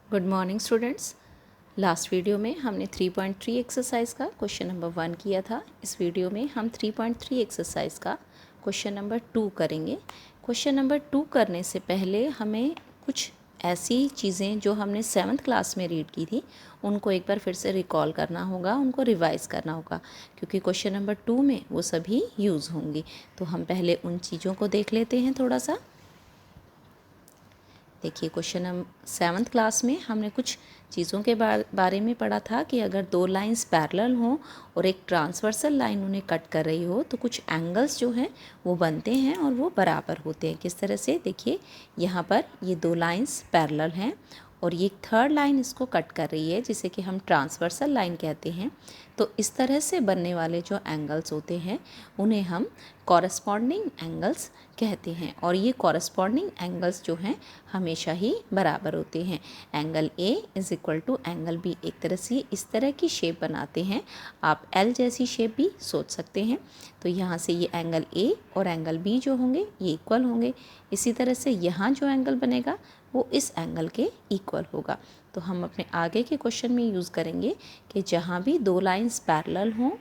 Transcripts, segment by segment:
Good morning students. Last video में हमने 3.3 exercise का क्वेश्चन नंबर 1 किया था। इस वीडियो में हम 3.3 एक्सरसाइज का क्वेश्चन नंबर 2 करेंगे। क्वेश्चन नंबर 2 करने से पहले हमें कुछ ऐसी चीज़ें जो हमने 7th क्लास में रीड की थी उनको एक बार फिर से रिकॉल करना होगा, उनको रिवाइज़ करना होगा, क्योंकि क्वेश्चन नंबर 2 में वो सभी यूज़ होंगी। तो हम पहले उन चीज़ों को देख लेते हैं थोड़ा सा। देखिए, क्वेश्चन नंबर 7th क्लास में हमने कुछ चीज़ों के बारे में पढ़ा था कि अगर दो लाइंस पैरेलल हों और एक ट्रांसवर्सल लाइन उन्हें कट कर रही हो तो कुछ एंगल्स जो हैं वो बनते हैं और वो बराबर होते हैं। किस तरह से? देखिए, यहाँ पर ये दो लाइंस पैरेलल हैं और ये थर्ड लाइन इसको कट कर रही है, जिसे कि हम ट्रांसवर्सल लाइन कहते हैं। तो इस तरह से बनने वाले जो एंगल्स होते हैं उन्हें हम कॉरस्पॉन्डिंग एंगल्स कहते हैं, और ये कॉरस्पॉन्डिंग एंगल्स जो हैं हमेशा ही बराबर होते हैं। Angle A is equal to angle B. एक तरह से इस तरह की शेप बनाते हैं, आप एल जैसी शेप भी सोच सकते हैं। तो यहाँ से ये एंगल ए और एंगल बी जो होंगे ये इक्वल होंगे। इसी तरह से यहाँ जो एंगल बनेगा वो इस एंगल के इक्वल होगा। तो हम अपने आगे के क्वेश्चन में यूज़ करेंगे कि जहाँ भी दो लाइंस पैरेलल हों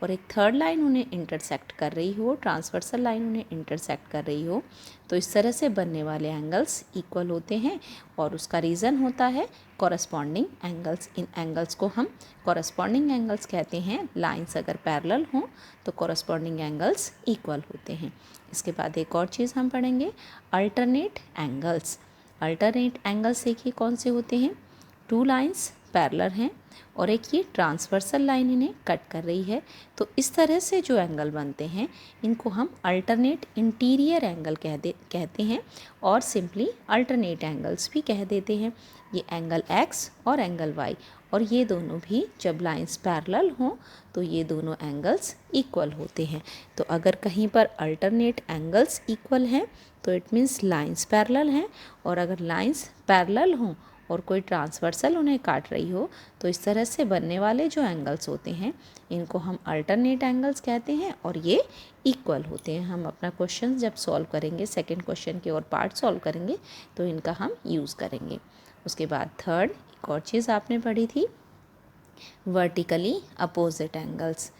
और एक थर्ड लाइन उन्हें इंटरसेक्ट कर रही हो, ट्रांसवर्सल लाइन उन्हें इंटरसेक्ट कर रही हो, तो इस तरह से बनने वाले एंगल्स इक्वल होते हैं। और उसका रीज़न होता है कॉरस्पॉन्डिंग एंगल्स। इन एंगल्स को हम कॉरस्पॉन्डिंग एंगल्स कहते हैं। लाइंस अगर पैरेलल हों तो कॉरस्पॉन्डिंग एंगल्स इक्वल होते हैं। इसके बाद एक और चीज़ हम पढ़ेंगे, अल्टरनेट एंगल्स। अल्टरनेट एंगल्स देखिए कौन से होते हैं। टू लाइंस पैरेलल हैं और एक ये ट्रांसवर्सल लाइन इन्हें कट कर रही है। तो इस तरह से जो एंगल बनते हैं इनको हम अल्टरनेट इंटीरियर एंगल कहते हैं, और सिंपली अल्टरनेट एंगल्स भी कह देते हैं। ये एंगल एक्स और एंगल वाई, और ये दोनों भी जब लाइंस पैरेलल हों तो ये दोनों एंगल्स इक्वल होते हैं। तो अगर कहीं पर अल्टरनेट एंगल्स इक्वल हैं तो इट मीन्स लाइंस पैरेलल हैं, और अगर लाइंस पैरेलल हों और कोई ट्रांसवर्सल उन्हें काट रही हो तो इस तरह से बनने वाले जो एंगल्स होते हैं इनको हम अल्टरनेट एंगल्स कहते हैं, और ये इक्वल होते हैं। हम अपना क्वेश्चन जब सॉल्व करेंगे, सेकंड क्वेश्चन के और पार्ट सॉल्व करेंगे तो इनका हम यूज़ करेंगे। उसके बाद थर्ड एक और चीज़ आपने पढ़ी थी, vertically opposite angles.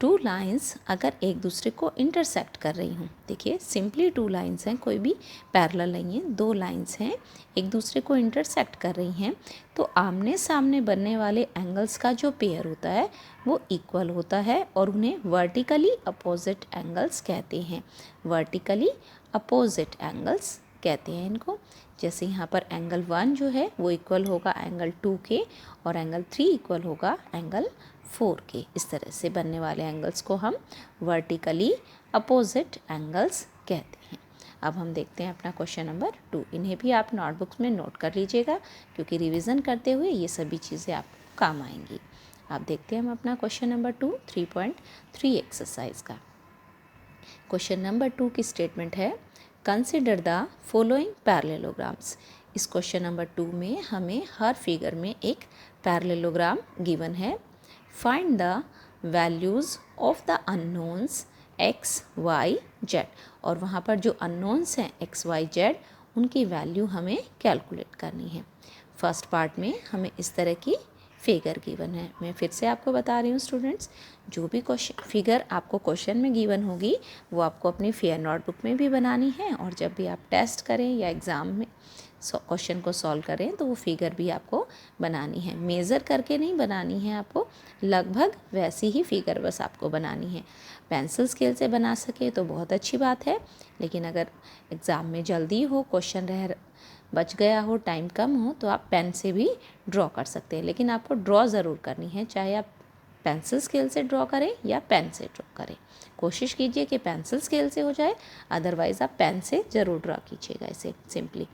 Two lines अगर एक दूसरे को इंटरसेक्ट कर रही हूँ, देखिए सिंपली टू लाइंस हैं, कोई भी पैरेलल नहीं है, दो लाइंस हैं एक दूसरे को इंटरसेक्ट कर रही हैं, तो आमने सामने बनने वाले एंगल्स का जो पेयर होता है वो इक्वल होता है और उन्हें वर्टिकली अपोजिट एंगल्स कहते हैं। वर्टिकली अपोजिट एंगल्स कहते हैं इनको। जैसे यहाँ पर एंगल 1 जो है वो इक्वल होगा एंगल 2 के, और एंगल 3 इक्वल होगा एंगल 4 के। इस तरह से बनने वाले एंगल्स को हम वर्टिकली अपोजिट एंगल्स कहते हैं। अब हम देखते हैं अपना क्वेश्चन नंबर 2। इन्हें भी आप नोटबुक्स में नोट कर लीजिएगा, क्योंकि रिवीजन करते हुए ये सभी चीज़ें आपको काम आएंगी। आप देखते हैं हम अपना क्वेश्चन नंबर 2 3.3 एक्सरसाइज का। क्वेश्चन नंबर 2 की स्टेटमेंट है, कंसिडर द फॉलोइंग पैरेललोग्राम्स। इस क्वेश्चन नंबर 2 में हमें हर फिगर में एक पैरेललोग्राम गिवन है। Find the values of the unknowns x y z, और वहाँ पर जो अननोन्स हैं एक्स वाई जेड उनकी वैल्यू हमें कैलकुलेट करनी है। फर्स्ट पार्ट में हमें इस तरह की फिगर गिवन है। मैं फिर से आपको बता रही हूँ स्टूडेंट्स, जो भी क्वेश्चन फिगर आपको क्वेश्चन में गिवन होगी वो आपको अपनी फेयर नोटबुक में भी बनानी है, और जब भी आप टेस्ट करें या एग्ज़ाम में क्वेश्चन को सॉल्व करें तो वो फिगर भी आपको बनानी है। मेज़र करके नहीं बनानी है आपको, लगभग वैसी ही फिगर बस आपको बनानी है। पेंसिल स्केल से बना सके तो बहुत अच्छी बात है, लेकिन अगर एग्ज़ाम में जल्दी हो, क्वेश्चन बच गया हो, टाइम कम हो, तो आप पेन से भी ड्रॉ कर सकते हैं। लेकिन आपको ड्रॉ ज़रूर करनी है, चाहे आप पेंसिल स्केल से ड्रॉ करें या पेन से ड्रॉ करें। कोशिश कीजिए कि पेंसिल स्केल से हो जाए, अदरवाइज़ आप पेन से ज़रूर ड्रॉ कीजिएगा इसे सिंपली।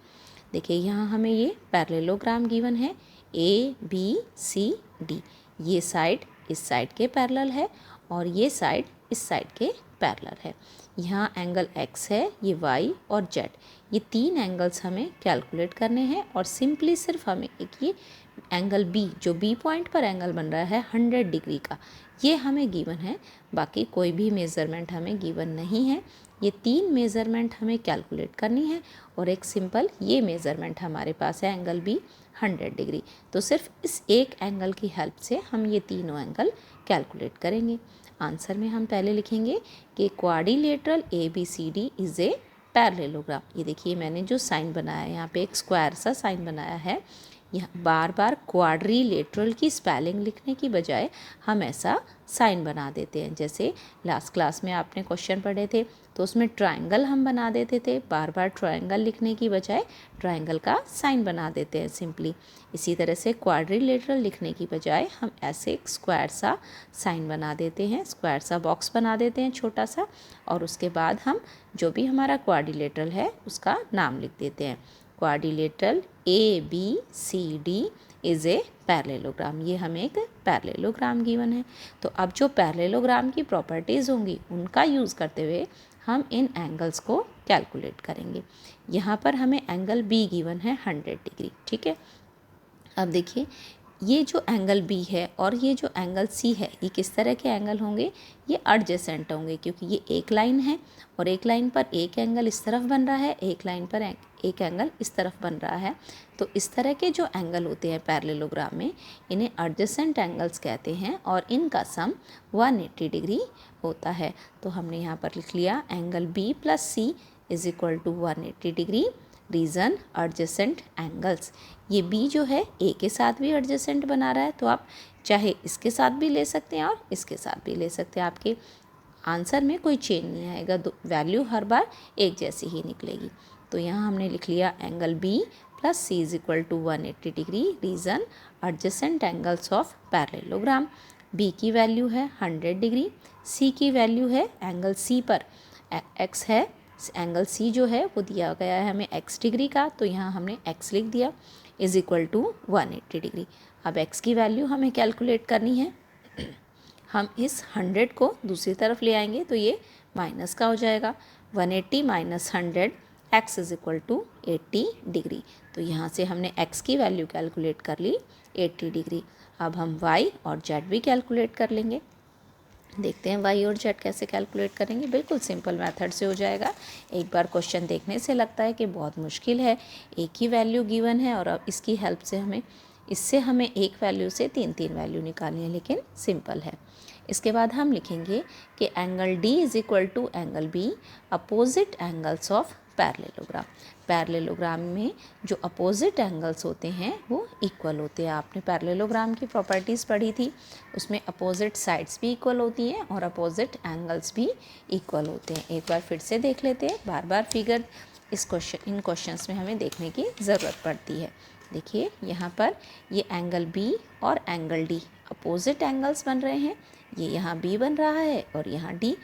देखिए यहाँ हमें ये पैरेललोग्राम गिवन है ए बी सी डी। ये साइड इस साइड के पैरेलल है और ये साइड इस साइड के पैरेलल है। यहाँ एंगल एक्स है, ये वाई और जेड, ये तीन एंगल्स हमें कैलकुलेट करने हैं, और सिंपली सिर्फ हमें एक ये एंगल बी, जो बी पॉइंट पर एंगल बन रहा है 100 डिग्री का, ये हमें गिवन है। बाकी कोई भी मेज़रमेंट हमें गिवन नहीं है। ये 3 मेज़रमेंट हमें कैलकुलेट करनी है और एक सिंपल ये मेज़रमेंट हमारे पास है एंगल बी 100 डिग्री। तो सिर्फ इस एक एंगल की हेल्प से हम ये तीनों एंगल कैलकुलेट करेंगे। आंसर में हम पहले लिखेंगे कि quadrilateral ABCD is a parallelogram. ये देखिए मैंने जो साइन बनाया है यहाँ पे एक स्क्वायर सा साइन बनाया है। यहाँ बार बार क्वाड्रिलेटरल की स्पेलिंग लिखने की बजाय हम ऐसा साइन बना देते हैं। जैसे लास्ट क्लास में आपने क्वेश्चन पढ़े थे तो उसमें ट्रायंगल हम बना देते थे, बार बार ट्रायंगल लिखने की बजाय ट्रायंगल का साइन बना देते हैं सिंपली। इसी तरह से क्वाड्रिलेटरल लिखने की बजाय हम ऐसे एक स्क्वायर सा साइन बना देते हैं, स्क्वायर सा बॉक्स बना देते हैं छोटा सा, और उसके बाद हम जो भी हमारा क्वाड्रिलेटरल है उसका नाम लिख देते हैं। Quadrilateral ABCD is a parallelogram. ये हमें एक पैरेललोग्राम गिवन है। तो अब जो पैरेललोग्राम की प्रॉपर्टीज़ होंगी उनका यूज़ करते हुए हम इन एंगल्स को कैलकुलेट करेंगे। यहाँ पर हमें एंगल बी गिवन है 100 डिग्री, ठीक है। अब देखिए ये जो एंगल बी है और ये जो एंगल सी है ये किस तरह के एंगल होंगे, ये एडजेसेंट होंगे, क्योंकि ये एक लाइन है और एक लाइन पर एक एंगल इस तरफ बन रहा है, एक लाइन पर एक एंगल इस तरफ बन रहा है। तो इस तरह के जो एंगल होते हैं पैरेललोग्राम में इन्हें एडजेसेंट एंगल्स कहते हैं और इनका सम 180 डिग्री होता है। तो हमने यहाँ पर लिख लिया angle B plus C is equal to 180 degree. Reason adjacent angles, ये बी जो है ए के साथ भी एडजेसेंट बना रहा है, तो आप चाहे इसके साथ भी ले सकते हैं और इसके साथ भी ले सकते हैं। आपके आंसर में कोई चेंज नहीं आएगा, वैल्यू हर बार एक जैसी ही निकलेगी। तो यहाँ हमने लिख लिया angle B plus C is equal to 180 degree. Reason adjacent angles of parallelogram. B की वैल्यू है 100 डिग्री, सी की वैल्यू है एंगल सी पर एक्स है, एंगल सी जो है वो दिया गया है हमें x डिग्री का, तो यहाँ हमने x लिख दिया इज इक्वल टू 180 डिग्री। अब x की वैल्यू हमें कैलकुलेट करनी है। हम इस 100 को दूसरी तरफ ले आएंगे तो ये माइनस का हो जाएगा। 180 minus 100 x is equal to 80 degree. तो यहाँ से हमने x की वैल्यू कैलकुलेट कर ली 80 डिग्री। अब हम y और z भी कैलकुलेट कर लेंगे। देखते हैं y और z कैसे कैलकुलेट करेंगे। बिल्कुल सिंपल मेथड से हो जाएगा। एक बार क्वेश्चन देखने से लगता है कि बहुत मुश्किल है, एक ही वैल्यू गिवन है और अब इसकी हेल्प से हमें एक वैल्यू से तीन वैल्यू निकालनी है, लेकिन सिंपल है। इसके बाद हम लिखेंगे कि angle D is equal to angle B opposite angles of parallelogram. Parallelogram में जो अपोजिट एंगल्स होते हैं वो इक्वल होते हैं। आपने पैरेललोग्राम की प्रॉपर्टीज़ पढ़ी थी, उसमें अपोजिट साइड्स भी इक्वल होती हैं और अपोजिट एंगल्स भी इक्वल होते हैं। एक बार फिर से देख लेते हैं, बार बार फिगर इन क्वेश्चंस में हमें देखने की ज़रूरत पड़ती है। देखिए यहाँ पर ये एंगल बी और एंगल डी अपोजिट एंगल्स बन रहे हैं। ये यहाँ बी बन रहा है और यहाँ डी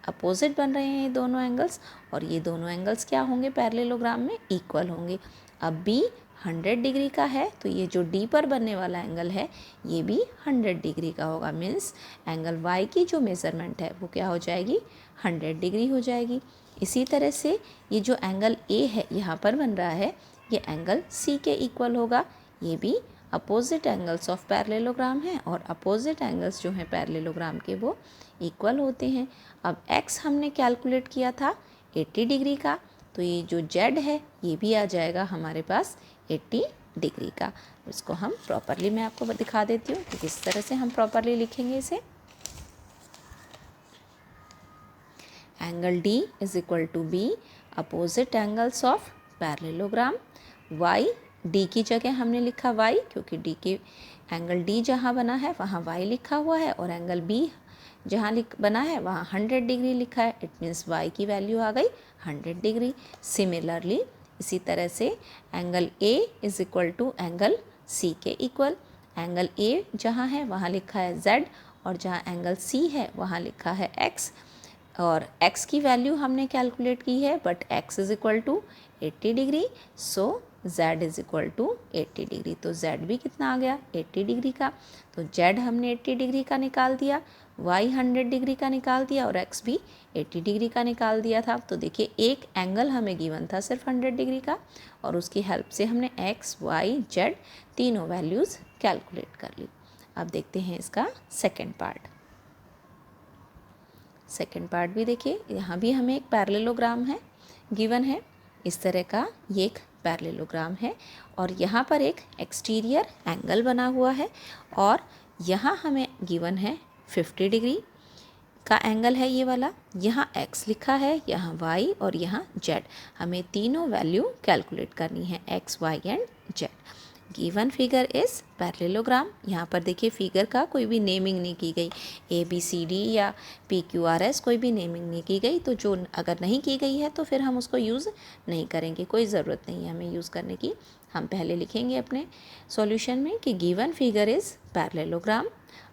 अपोजिट बन रहे हैं ये दोनों एंगल्स, और ये दोनों एंगल्स क्या होंगे पैरेललोग्राम में, इक्वल होंगे। अब बी 100 डिग्री का है तो ये जो डी पर बनने वाला एंगल है ये भी 100 डिग्री का होगा। मीन्स एंगल वाई की जो मेज़रमेंट है वो क्या हो जाएगी, 100 डिग्री हो जाएगी। इसी तरह से ये जो एंगल ए है यहाँ पर बन रहा है ये एंगल सी के इक्वल होगा। ये भी अपोजिट एंगल्स ऑफ पैरेललोग्राम है और अपोजिट एंगल्स जो हैं पैरेललोग्राम के वो इक्वल होते हैं। अब x हमने कैलकुलेट किया था 80 डिग्री का, तो ये जो z है ये भी आ जाएगा हमारे पास 80 डिग्री का। इसको हम प्रॉपरली मैं आपको दिखा देती हूँ कि किस तरह से हम प्रॉपरली लिखेंगे इसे। Angle D is equal to B opposite angles of parallelogram. y D की जगह हमने लिखा y, क्योंकि D की एंगल D जहाँ बना है वहाँ y लिखा हुआ है और एंगल B जहाँ बना है वहाँ 100 डिग्री लिखा है। इट मीन्स y की वैल्यू आ गई 100 डिग्री। सिमिलरली इसी तरह से angle A is equal to angle C के इक्वल। एंगल A जहाँ है वहाँ लिखा है z और जहाँ एंगल C है वहाँ लिखा है x, और x की वैल्यू हमने कैलकुलेट की है but x is equal to 80 degree, so z is equal to 80 degree. तो z भी कितना आ गया 80 डिग्री का। तो z हमने 80 डिग्री का निकाल दिया, y 100 डिग्री का निकाल दिया और x भी 80 डिग्री का निकाल दिया था। तो देखिए एक एंगल हमें गिवन था सिर्फ 100 डिग्री का और उसकी हेल्प से हमने x, y, z तीनों वैल्यूज़ कैलकुलेट कर ली। अब देखते हैं इसका सेकेंड पार्ट। सेकंड पार्ट भी देखिए, यहाँ भी हमें एक पैरेललोग्राम है गिवन है। इस तरह का ये एक पैरेललोग्राम है और यहाँ पर एक एक्सटीरियर एंगल बना हुआ है और यहाँ हमें गिवन है 50 डिग्री का एंगल है ये वाला। यहाँ x लिखा है, यहाँ y और यहाँ z। हमें तीनों वैल्यू कैलकुलेट करनी है, x, y and z। Given figure is parallelogram. यहाँ पर देखिए फिगर का कोई भी नेमिंग नहीं की गई, ABCD या PQRS कोई भी नेमिंग नहीं की गई। तो जो अगर नहीं की गई है तो फिर हम उसको यूज़ नहीं करेंगे, कोई ज़रूरत नहीं है हमें यूज़ करने की। हम पहले लिखेंगे अपने सॉल्यूशन में कि गिवन फिगर इज़ पैरेललोग्राम।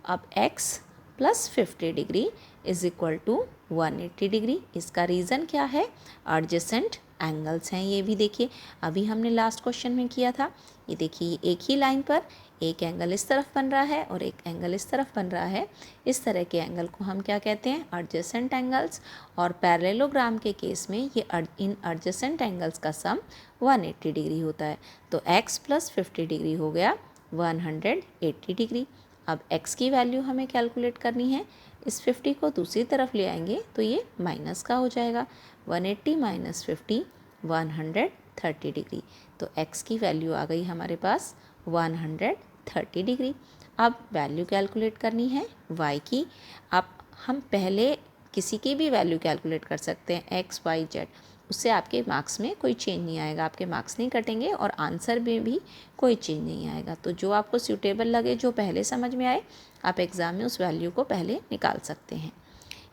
अब x plus 50 degree is equal to 180 degree. इसका रीज़न क्या है? एडजेसेंट एंगल्स हैं। ये भी देखिए अभी हमने लास्ट क्वेश्चन में किया था। ये देखिए एक ही लाइन पर एक एंगल इस तरफ बन रहा है और एक एंगल इस तरफ बन रहा है। इस तरह के एंगल को हम क्या कहते हैं? Adjacent angles. और पैरेललोग्राम के केस में ये इन एडजेसेंट एंगल्स का सम 180 डिग्री होता है। तो x प्लस 50 डिग्री हो गया 180 डिग्री। अब x की वैल्यू हमें कैलकुलेट करनी है। इस 50 को दूसरी तरफ ले आएंगे तो ये माइनस का हो जाएगा। 180 माइनस 50 130 डिग्री। तो x की वैल्यू आ गई हमारे पास 130 डिग्री। अब वैल्यू कैलकुलेट करनी है y की। अब हम पहले किसी की भी वैल्यू कैलकुलेट कर सकते हैं, x, y, z। उससे आपके मार्क्स में कोई चेंज नहीं आएगा, आपके मार्क्स नहीं कटेंगे और आंसर में भी कोई चेंज नहीं आएगा। तो जो आपको सूटेबल लगे, जो पहले समझ में आए, आप एग्ज़ाम में उस वैल्यू को पहले निकाल सकते हैं।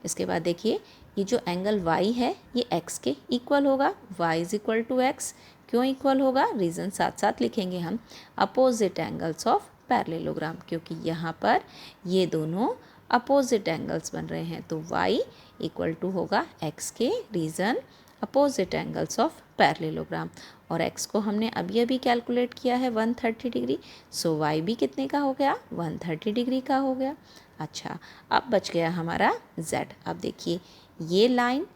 इसके बाद देखिए ये जो एंगल y है ये x के इक्वल होगा। y is equal to x। क्यों इक्वल होगा? रीज़न साथ साथ लिखेंगे हम। अपोजिट एंगल्स ऑफ पैरेललोग्राम, क्योंकि यहाँ पर ये दोनों अपोजिट एंगल्स बन रहे हैं। तो y इक्वल टू होगा x के। Reason opposite angles of parallelogram. और x को हमने अभी कैलकुलेट किया है 130 डिग्री। सो y भी कितने का हो गया? 130 डिग्री का हो गया। अच्छा, अब बच गया हमारा z। अब देखिए ये लाइन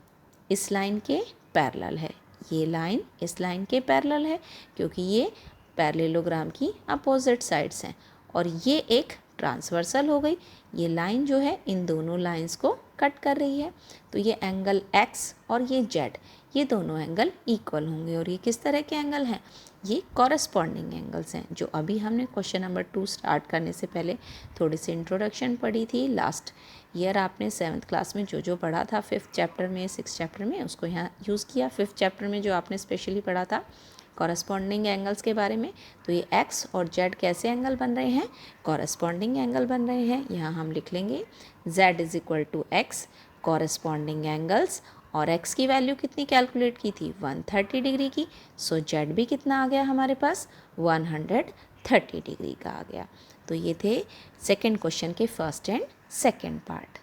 इस लाइन के पैरेलल है, ये लाइन इस लाइन के पैरेलल है, क्योंकि ये पैरेललोग्राम की अपोजिट साइड्स हैं। और ये एक ट्रांसवर्सल हो गई। ये लाइन जो है इन दोनों लाइंस को कट कर रही है। तो ये एंगल x और ये z, ये दोनों एंगल इक्वल होंगे। और ये किस तरह के एंगल हैं? ये कॉरस्पॉन्डिंग एंगल्स हैं, जो अभी हमने क्वेश्चन नंबर 2 स्टार्ट करने से पहले थोड़ी सी इंट्रोडक्शन पढ़ी थी। लास्ट ईयर आपने 7th क्लास में जो जो पढ़ा था 5th चैप्टर में, 6th चैप्टर में, उसको यहाँ यूज़ किया। 5th चैप्टर में जो आपने स्पेशली पढ़ा था कॉरस्पॉन्डिंग एंगल्स के बारे में। तो ये x और z कैसे एंगल बन रहे हैं? कॉरस्पॉन्डिंग एंगल बन रहे हैं। यहाँ हम लिख लेंगे z is equal to x corresponding angles. और x की वैल्यू कितनी कैलकुलेट की थी? 130 डिग्री की। सो z भी कितना आ गया हमारे पास? 130 डिग्री का आ गया। तो ये थे सेकेंड क्वेश्चन के फर्स्ट एंड सेकेंड पार्ट।